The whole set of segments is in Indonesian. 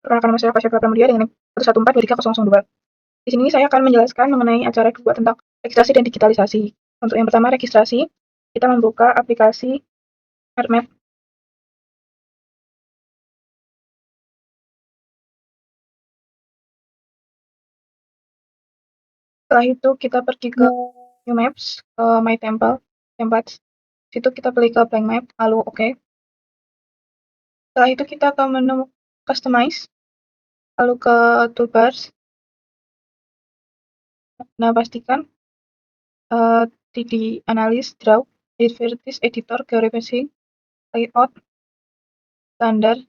Rekan Mas Siapa Pramudia dengan 1142302. Di sini saya akan menjelaskan mengenai acara kedua tentang registrasi dan digitalisasi. Untuk yang pertama registrasi, kita membuka aplikasi AirMap. Setelah itu kita pergi ke New Maps, ke My Templates. Situ kita pilih ke blank map, lalu oke. Setelah itu kita ke menu customize, lalu ke toolbars. Nah, pastikan 3D analysis, draw, vertex editor, georeferencing, layout, standar,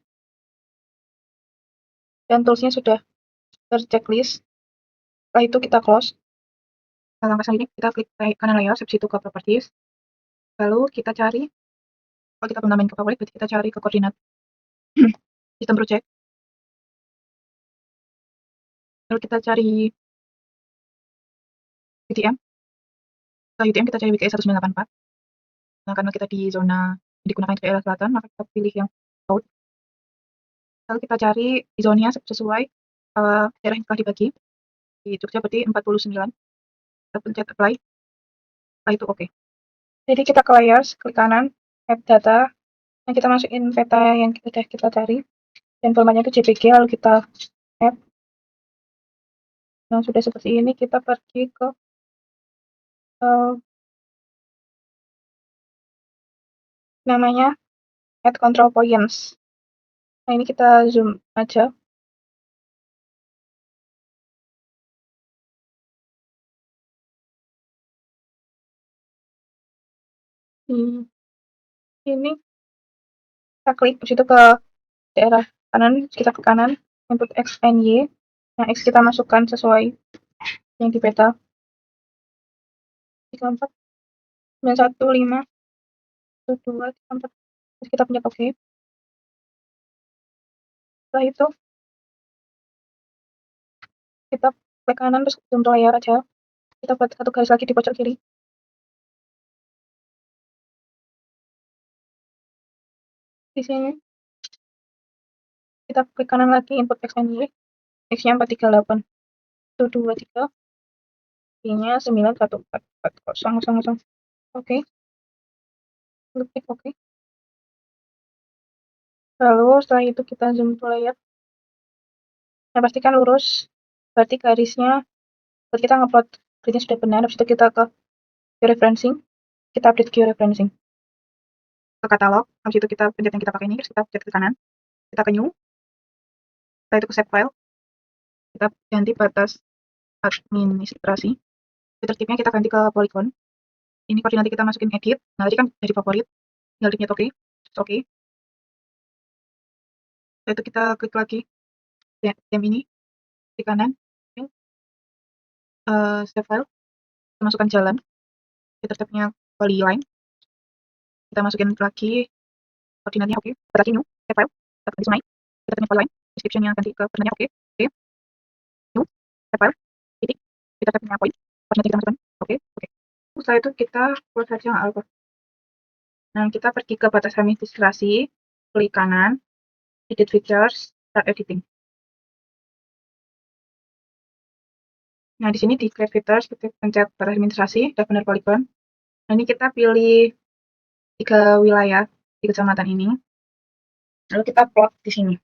dan toolsnya sudah terchecklist. Setelah itu kita close. Langkah selanjutnya kita klik kanan layout, habis itu ke properties. Lalu kita cari, kalau kita belum nambahin ke favorit, berarti kita cari ke koordinat sistem project. Lalu kita cari UTM. Setelah UTM kita cari WKS 1984. Nah, karena kita di zona yang digunakan untuk daerah selatan, maka kita pilih yang south. Lalu kita cari di zonanya sesuai daerah yang telah dibagi. Di Jogja berarti 49. Kita pencet apply. Setelah itu oke. Jadi kita ke layers, klik kanan, add data. Nah, kita masukin peta yang sudah kita cari. Dan formatnya itu JPG, lalu kita add. Nah, sudah seperti ini, kita pergi ke namanya add control points. Nah, ini kita zoom aja. Ini kita klik di situ ke daerah kanan, kita ke kanan, input X and Y. Nah, X kita masukkan sesuai yang di peta. 34, 91, 5, 1, 2, 3, 4. Terus kita pencet OK. Setelah itu, kita klik kanan, terus zoom to layar aja. Kita buat satu garis lagi di pojok kiri. Di sini, kita klik kanan lagi, input X and Y. X-nya 438. 1, 2, 3. Y-nya 9, 1, 4, 4, 0, 0, 0. Oke. Klik OK. Lalu setelah itu kita zoom to layar. Nah, pastikan lurus. Berarti garisnya, berarti kita ngupload gridnya sudah benar. Habis itu kita ke georeferencing. Kita update georeferencing. Ke katalog. Habis itu kita pencet yang kita pakai ini. Terus kita pencet ke kanan. Kita ke new. Setelah itu ke save file. Kita ganti batas administrasi. Tertibnya kita ganti ke polygon. Ini koordinat kita masukin edit. Nah, tadi kan dari favorit. Tinggal di oke. Oke. Setelah itu kita klik lagi tem ini di kanan. Save file. Kita masukkan jalan. Tertibnya polyline. Kita masukin lagi koordinatnya oke. Kita lagi new. Save file. Kita ganti sungai. Kita ganti polyline. Description-nya ganti ke koordinatnya oke. Oke. New. Save file. Titik. Kita punya poin. Koordinat kita masukkan. Oke. Oke. Setelah itu kita buat saja apa. Nah, kita pergi ke batas administrasi, klik kanan, edit features, start editing. Nah, di sini di create features, kita pencet batas administrasi, udah benar polygon. Nah, ini kita pilih 3 wilayah di kecamatan ini. Lalu kita plot di sini.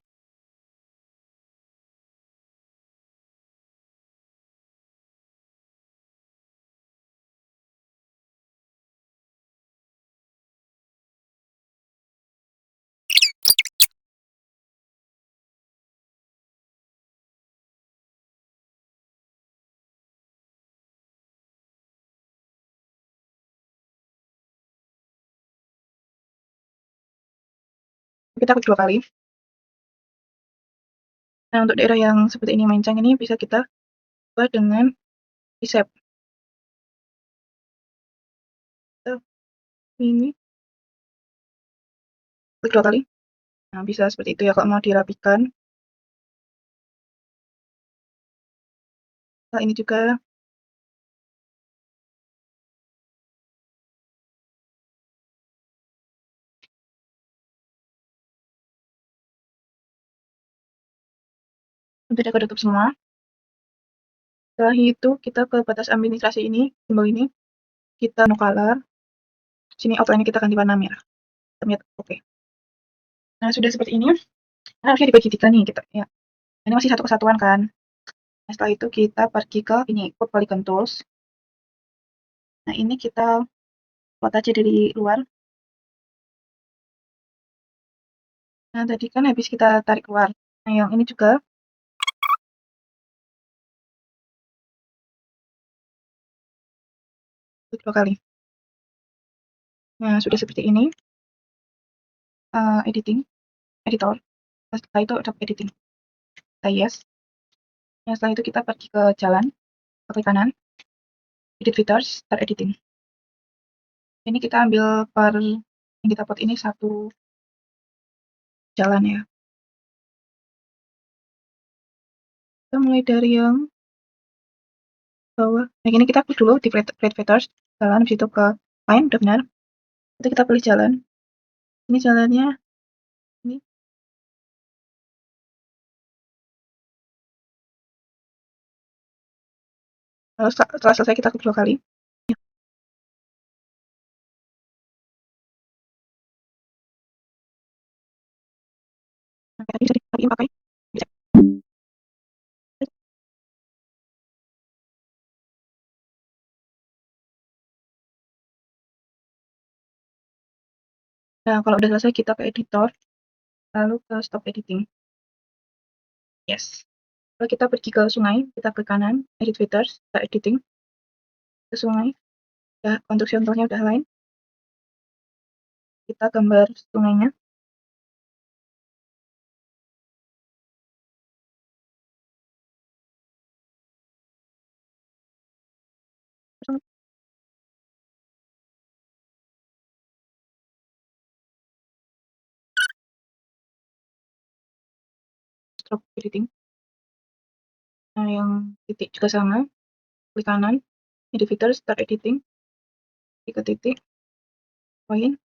Kita klik 2 kali. Nah, untuk daerah yang seperti ini mencang ini bisa kita buat dengan reshape. Ini klik 2 kali. Nah, bisa seperti itu ya kalau mau dirapikan. Nah, ini juga Udah ketutup semua. Setelah itu kita ke batas administrasi ini, simbol ini, kita no color. Sini outline kita ganti warna merah. Kita lihat oke. Nah, sudah seperti ini. Nah, harusnya dibagi 3 nih kita ya. Ini masih satu kesatuan kan. Nah, setelah itu kita pergi ke ini, Code Polygon Tools. Nah, ini kita buat aja dari luar. Nah, tadi kan habis kita tarik keluar. Nah, yang ini juga klik 2 kali. Nah, sudah seperti ini. Editing, editor. Setelah itu ada editing. Kita yes. Nah, setelah itu kita pergi ke jalan, ke kanan, edit features, start editing. Ini kita ambil per yang kita buat ini satu jalan ya. Kita mulai dari yang bawah. Nah, ini kita klik dulu di create features, jalan, habis itu ke line, udah benar. Itu kita pilih jalan. Ini jalannya, ini. Lalu setelah selesai kita klik 2 kali. Nah, tadi bisa dipakai. Bisa. Nah, kalau udah selesai kita ke editor, lalu ke stop editing. Yes. Lalu kita pergi ke sungai, kita ke kanan, edit features, start editing. Ke sungai, udah konstruksi contohnya udah lain. Kita gambar sungainya. Stop editing. Nah, yang titik juga sama, klik kanan, edit features, start editing. Ke titik, poin.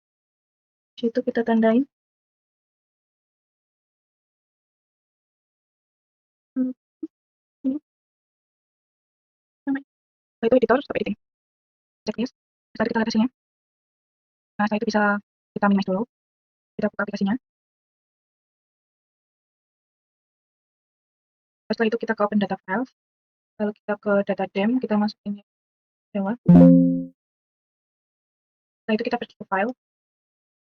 Situ kita tandain. Ini, sampai. Setelah itu editor, stop editing. Checklist. Setelah kita lihat hasilnya. Nah, setelah itu bisa kita minimize dulu. Kita buka aplikasinya. Setelah itu kita ke open data file. Lalu kita ke data dem, kita masukin Jawa. Setelah itu kita pergi ke file.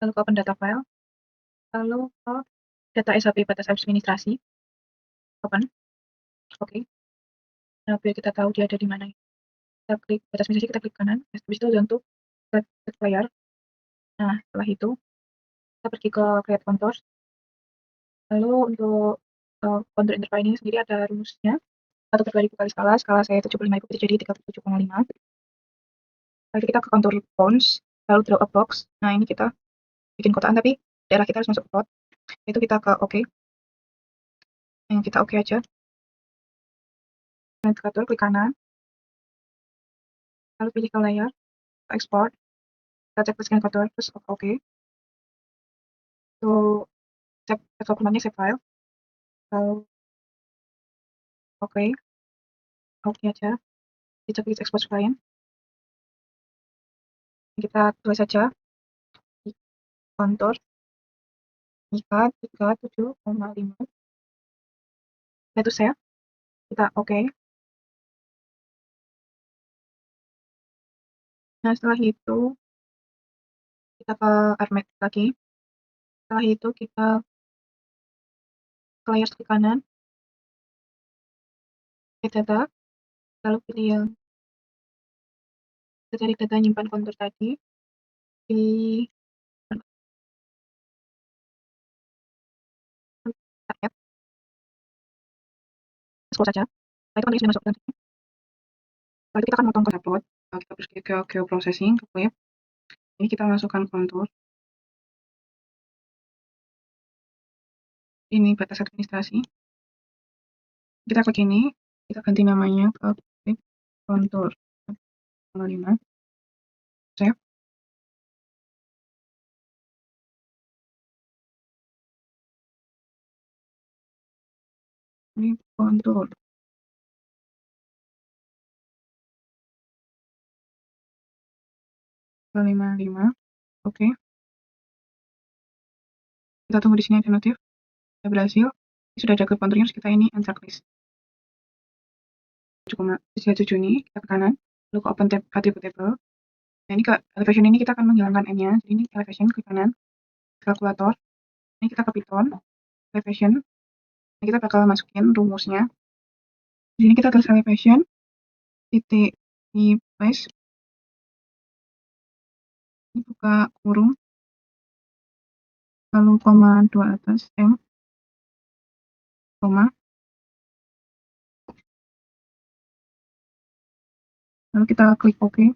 Lalu ke open data file. Lalu ke data SHP batas administrasi. Open. Oke. Nah, biar kita tahu dia ada di mana. Kita klik batas administrasi, kita klik kanan. Habis itu untuk set layer. Nah, setelah itu kita pergi ke create contours. Lalu untuk contour interval ini sendiri ada rumusnya. 1/2000 kali skala. Skala saya 75.000 jadi 37,5. Lalu kita ke contour bounds. Lalu draw a box. Nah, ini kita bikin kotaan tapi daerah kita harus masuk ke plot. Itu kita ke oke. Yang kita oke aja. Navigator klik kanan. Lalu pilih ke layer. Export. Kita cek scan contour terus oke. Itu cek dokumennya save file. Lalu oke. Oke aja. Kita klik export client. Kita tulis saja di kontur jika 37,5. Itu saya. Kita oke. Nah, setelah itu kita ke Armet lagi. Setelah itu kita ke layar klik kanan. Get data. Lalu pilih yang kita cari data nyimpan kontur tadi di target. Scroll saja. Setelah itu sudah masuk ke dalam. Lalu kita akan motong ke upload. Kita pergi ke geoprocessing, ke web. Ini kita masukkan kontur. Ini batas administrasi. Kita klik ini, kita ganti namanya ke kontur 5. Save. Ini control 255. Oke, kita tunggu di sini aja notif. Sudah berhasil. Ini sudah ada ke konturnya, kita ini unchecklist. 7,7 ini kita ke kanan, lalu ke open tab attribute table. Nah, ini ke elevation ini kita akan menghilangkan n-nya. Jadi ini elevation ke kanan, kalkulator. Ini kita ke Python, elevation. Nah, kita bakal masukin rumusnya. Di sini kita tulis elevation titik di place. Ini buka kurung, lalu koma 2 atas m, koma. Lalu kita klik OK.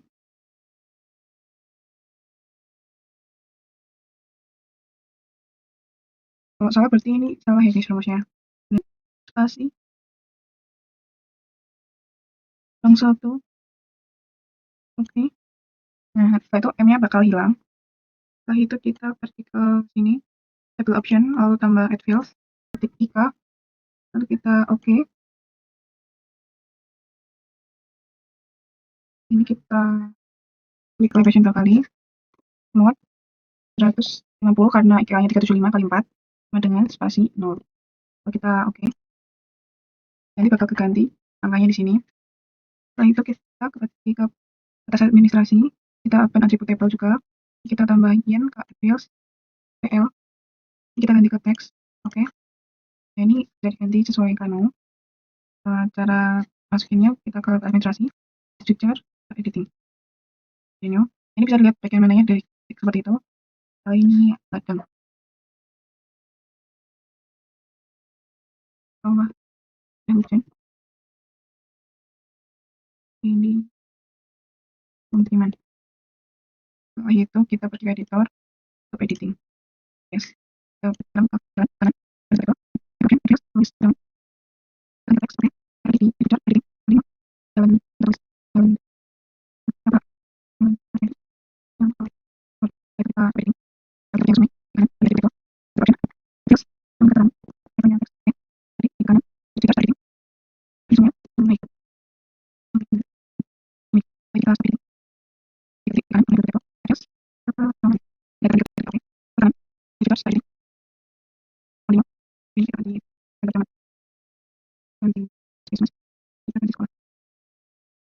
Kalau salah berarti ini salah ya guys rumusnya. Spasi. Yang satu. Oke. Nah, setelah itu M-nya bakal hilang. Setelah itu kita pergi ke sini, table option, lalu tambah add fields, ketik IK, lalu kita OK. Ini kita klik elevation 2 kali, mode 150 karena IK-nya 375 kali 4, sama dengan spasi 0. Lalu kita OK. Nanti bakal keganti angkanya di sini. Setelah itu kita ketik ke atas administrasi, kita open attribute table juga, kita tambahin ke fields, PL, ini kita ganti ke text, oke. Nah, ini sudah diganti sesuai kanu. Cara masukinnya kita ke administrasi, structure, editing. Menu. Ini bisa dilihat bagian mananya dari seperti itu. Kali ini ladang. Bawah dan hujan. Ini pengiriman. Setelah itu kita pergi ke editor, ke editing. Yes. Kita bilang ke kanan, tulis dalam teks, editing, editor, editing, dalam terus dalam apa? Kita editing. Kita semua kanan dari editor. Terus kemudian yang teks dari kanan editor editing. Semua mulai kita editing. Editing kanan dari editor. Terus apa? Dari editor. Kanan editor editing. Audio. Ini kita di pertama. Nanti Christmas kita di sekolah.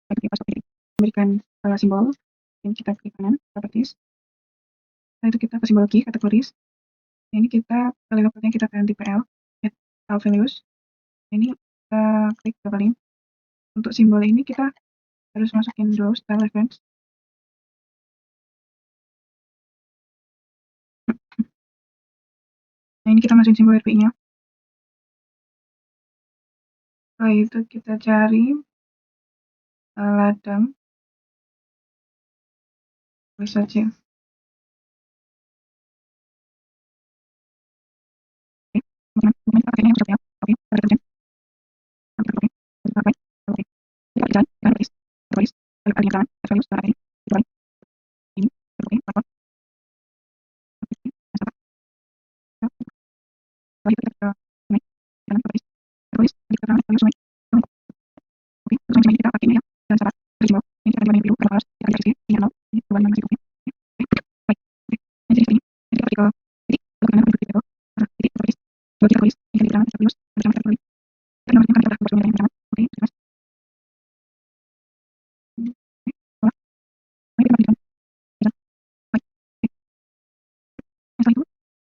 Kita pas editing. Memberikan simbol. Ini kita klik kanan, properties. Setelah itu kita ke simbol key, kategoris. Ini kita value labelnya kita ganti PL, add file values. Ini kita klik dua kali. Untuk simbol ini kita harus masukin draw style reference. Nah, ini kita masukin simbol RPI-nya. Setelah itu kita cari ladang. Tulis saja. Oke, teman-teman kita pakainya yang seperti apa? Oke, ada kerjaan. Oke, oke, oke. Kita kerjaan, jangan tulis, ada jangan, values, ada ini, ini, oke, apa? Oke, apa? Setelah itu kita sungai, jangan tulis, kita values sungai. Oke, terus sungai kita pakai ini ya, jangan salah, dari simbol. Ini kita ganti biru, kalau harus kita ganti ini, ini 0, ini perubahan nama simbolnya. Oke, baik, oke. Nah, jadi seperti ini. Nanti kita pergi ke kanan untuk itu. Nah, jadi tulis, buat kita tulis, ini kita values, ada jangan kita tulis. Kita namanya kan kita buat sungai yang jangan. Oke, jelas. Oke, salah. Nah, kita lanjutkan. Jelas. Baik, oke. Nah, setelah itu,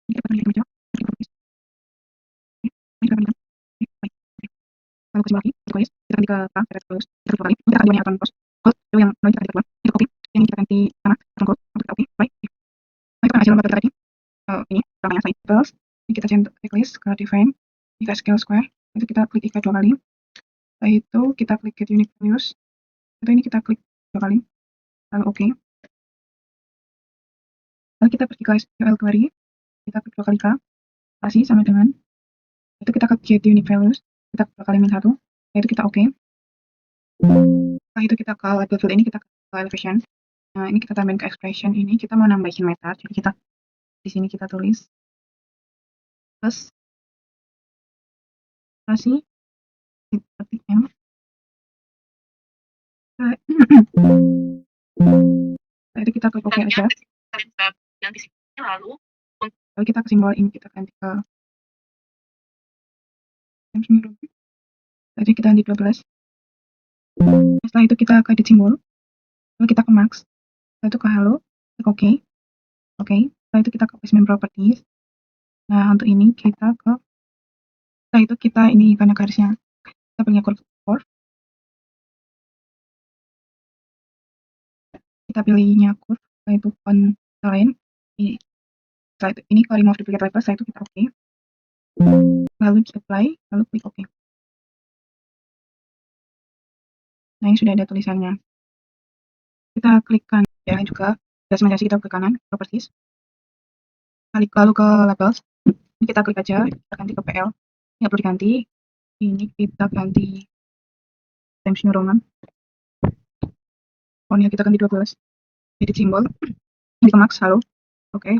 ini kita pilih yang hijau, kita tulis. Oke, nah, kita lanjutkan. Oke, baik, oke. Lalu ke sebelah kiri, kita tulis, kita ganti ke K, kita tulis, kita klik kali. Ini kita ganti icon post. Code, itu yang nanti kita ganti ke keluar. Kita copy, yang ini kita ganti sama icon code, untuk kita copy, baik. Nah, itu kan hasil lembar kita tadi. Ini namanya site details. Ini kita centang checklist ke define, ini ke scale square. Itu kita klik IK 2 kali. Setelah itu kita klik get unique values. Itu ini kita klik 2 kali. Lalu oke. Lalu kita pergi ke SQL query. Kita klik 2 kali K. Spasi sama dengan. Itu kita ke get unique values. Kita 2 kali min 1. Setelah itu kita oke. Setelah itu kita ke label field ini kita ke elevation. Nah, ini kita tambahin ke expression ini. Kita mau nambahin meta. Jadi kita di sini kita tulis plus spasi seperti M. Setelah itu kita klik OK aja. Lalu kita ke simbol ini, kita ganti ke Times New Roman. Tadi kita ganti 12. Setelah itu kita ke edit simbol. Lalu kita ke max. Setelah itu ke hello, klik OK. Oke. Setelah itu kita ke placement properties. Nah, untuk ini kita ke setelah itu kita ini karena garisnya kita pilih curve, kita pilihnya curve, setelah itu font lain. Setelah itu ini ke remove duplicate label, setelah itu kita OK. Lalu di apply, lalu klik OK. Nah, ini sudah ada tulisannya. Kita klikkan ya juga segmentasi kita ke kanan, properties. Lalu ke labels. Ini kita klik aja, kita ganti ke PL. Ini nggak perlu diganti. Ini kita ganti Times New Roman. Fontnya kita ganti 12. Edit simbol. Ini ke max, halo. Oke.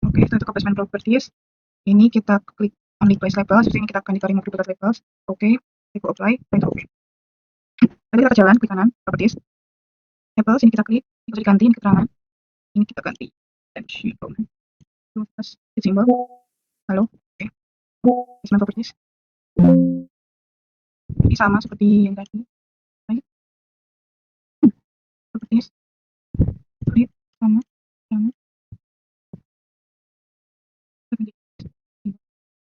Oke, setelah itu ke placement properties. Ini kita klik only place labels. Ini kita ganti ke remove duplicate labels. Oke. Klik apply, klik OK. Tadi kita ke jalan, klik kanan, properties. Labels, ini kita klik, ini bisa diganti, ini keterangan. Ini kita ganti. Times New Roman. Terus edit simbol. Halo. Oke. Placement properties. Ini sama seperti yang tadi. Properties. Klik sama yang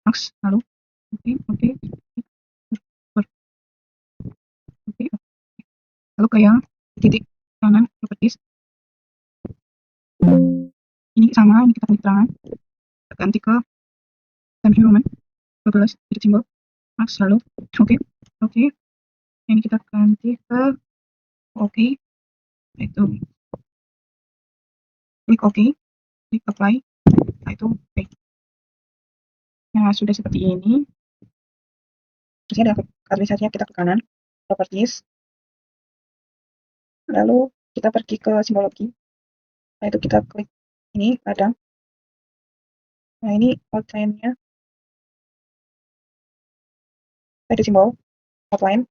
max, lalu oke. Oke. Lalu ke yang titik kanan properties. Ini sama, ini kita klik keterangan. Kita ganti ke Times New Roman 12, edit simbol max, lalu oke. Ini kita ganti ke OK. Itu klik OK, klik apply. Nah, itu oke. Nah, sudah seperti ini. Terus ada kategorisasinya, kita ke kanan, properties. Lalu kita pergi ke simbologi. Nah, itu kita klik ini ada. Nah, ini outline-nya. Ada simbol outline.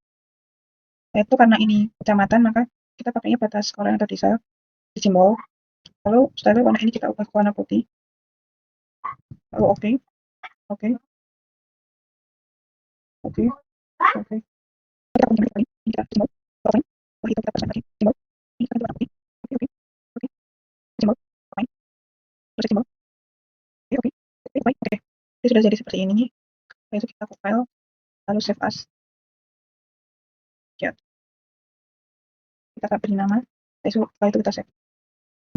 Nah, itu karena ini kecamatan, maka kita pakainya batas koran atau desa di simbol. Lalu setelah itu warna ini kita ubah ke warna putih. Lalu oke. Kita punya ini kita simbol outline. Lalu itu kita pasang lagi simbol. Ini kita warna putih. Oke. Simbol outline. Terus simbol. Oke. Ini sudah jadi seperti ini. Lalu itu kita file, lalu save as. Ya. Kita beri nama. Setelah itu kita save.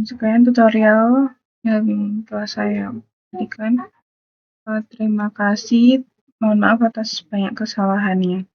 Sekian tutorial yang telah saya berikan. Terima kasih. Mohon maaf atas banyak kesalahannya.